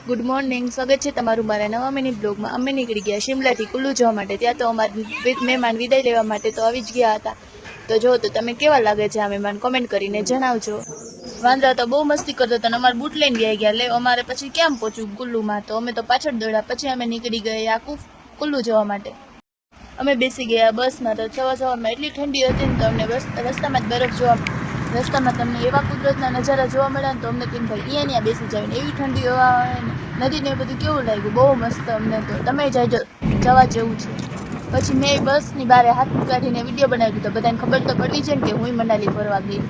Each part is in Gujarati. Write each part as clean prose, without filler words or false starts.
ગુડ મોર્નિંગ, સ્વાગત છે તમારું મારા નવા મિની બ્લોગમાં। અમે નીકળી ગયા શિમલાથી કુલ્લુ જવા માટે। ત્યાં તો અમારા મહેમાન વિદાય લેવા માટે તો આવી જ ગયા હતા। તો જો તો તમે કેવા લાગે છે આ મહેમાન કોમેન્ટ કરીને જણાવજો। વાંદરા તો બહુ મસ્તી કરતા હતા અને અમારે બૂટ લઈને ગયા લે અમારે પછી કેમ પહોંચ્યું કુલ્લુમાં, તો અમે તો પાછળ દોડ્યા। પછી અમે નીકળી ગયા કુલ્લુ જવા માટે। અમે બેસી ગયા બસમાં। તો સવારમાં એટલી ઠંડી હતી ને તો અમને રસ્તામાં જ બરફ જોવા, રસ્તામાં તમને એવા કુદરતના નજારા જોવા મળ્યા ને તો અમને તેમ ભાઈ અહીંયા બેસી જાય ને એવી ઠંડી હવા નદી ને બધું કેવું લાગ્યું, બહુ મસ્ત અમને તો। તમે જવા જેવું છે। પછી મેં બસની બહાર હાથ કાઢીને વિડીયો બનાવી દીધો। બધાને ખબર તો પડવી છે ને કે હું મનાલી ફરવા ગઈ।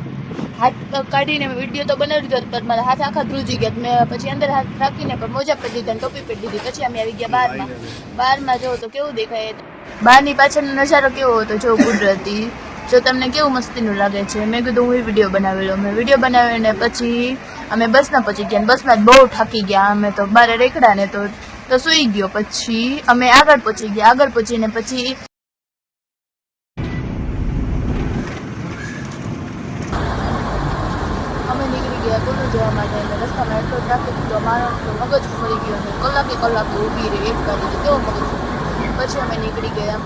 હાથ કાઢીને વિડીયો તો બનાવી દીધો પણ મારા હાથ આખા ધ્રુજી ગયા। મેં પછી અંદર હાથ રાખીને પણ મોજા પહેરી દીધા, ટોપી પહેરી દીધી। પછી અમે આવી ગયા બહારમાં જો તો કેવું દેખાય, બહારની પાછળનો નજારો કેવો હતો જો કુદરતી, જો તમને કેવું મસ્તીનું લાગે છે। મેં કીધું હું વિડીયો બનાવેલો। મેં વિડીયો બનાવીને પછી અમે બસમાં પહોંચી ગયા। બસમાં બહુ થાકી ગયા અમે તો, બારે રેકડા ને તો સૂઈ ગયો। પછી અમે આગળ પહોંચી ગયા। આગળ પહોંચીને પછી અમે નીકળી ગયા કુલ્લુ જવા માટે। અને રસ્તામાં એટલો ટ્રાફિક હતો, મારો મગજ ફરી ગયો ને કલાકે ઊભી રહી એક ગાડી, તો કેવો મગજ। પછી અમે નીકળી ગયા।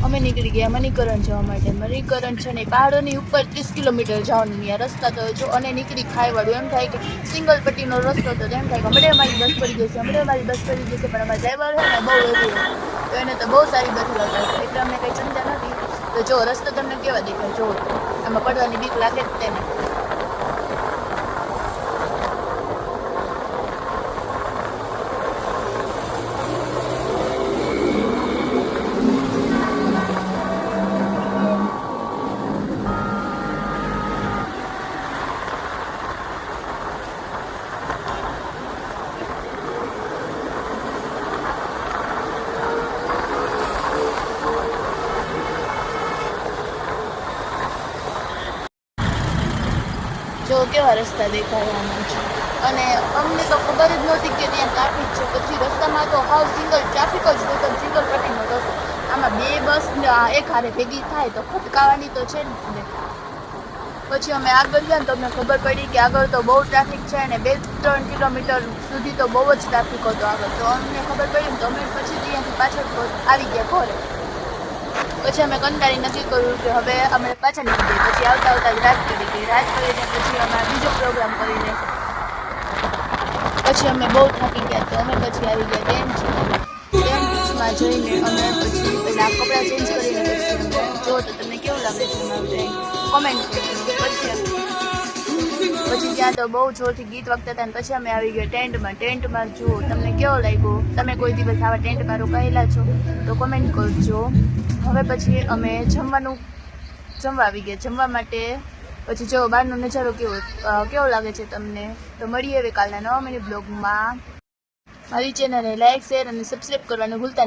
અમે નીકળી ગયા મણિકરણ જવા માટે। મણિકરણ છે ને પહાડોની ઉપર 30 કિલોમીટર જવાનું ત્યાં રસ્તા તો જો, અને નીકળી ખાઈવાળું, એમ થાય કે સિંગલ પટ્ટીનો રસ્તો હતો। તો એમ થાય કે હમણાં મારી બસ પડી જશે, પણ અમારા ડ્રાઈવર છે ને બહુ એવી, તો એને તો બહુ સારી બસ લગાવી, એટલે અમને કંઈ ચિંતા નથી। તો જો રસ્તો તમને કેવા દેખાય, જો આમાં પડવાની બીક લાગે જ તેને। જો કેવા રસ્તા દેખાડવાના છે, અને અમને તો ખબર જ નહોતી કે ત્યાં ટ્રાફિક છે। પછી રસ્તામાં તો હાવ સિંગલ ટ્રાફિક જ નહોતો, સિંગલ પટ્ટીનો રસ્તો। આમાં બે બસ એક હારે ભેગી થાય તો ખટકાવાની તો છે ને। પછી અમે આગળ ગયા ને તો અમને ખબર પડી કે આગળ તો બહુ ટ્રાફિક છે, અને 2-3 કિલોમીટર સુધી તો બહુ જ ટ્રાફિક હતો આગળ। તો અમને ખબર પડી ને તો અમે પછી ત્યાંથી પાછળ આવી ગયા ઘરે। પછી અમે કંટાળી નક્કી કર્યું કે હવે અમે પાછા નીકળી ગયા। પછી આવતા રાત કરી ગઈ। રાત કરીને પછી અમારા બીજો પ્રોગ્રામ કરીને પછી અમે બહુ થાકી ગયા। તો અમે પછી આવી ગયા ટેન્ટ જઈને અમે પછી પેલા કપડાં ચેન્જ કરીને પછી અમે જો તો તમને કેવું લાગે છે અમારું ટેન્ટ કોમેન્ટ કરજો। પછી ત્યાં તો બહુ જોરથી ગીત વાગતા હતા। પછી અમે આવી ગયા ટેન્ટમાં જુઓ તમને કેવો લાગ્યો, તમે કોઈ દિવસ આવા ટેન્ટમાં રોકાયેલા છો તો કોમેન્ટ કરજો। હવે પછી અમે જમવા આવી ગયા। જમવા માટે પછી જો બહારનો નજારો કેવો લાગે છે તમને, તો મળીએ હવે કાલના નવા મિની બ્લોગમાં। મારી ચેનલને લાઈક, શેર અને સબસ્ક્રાઈબ કરવાનું ભૂલતા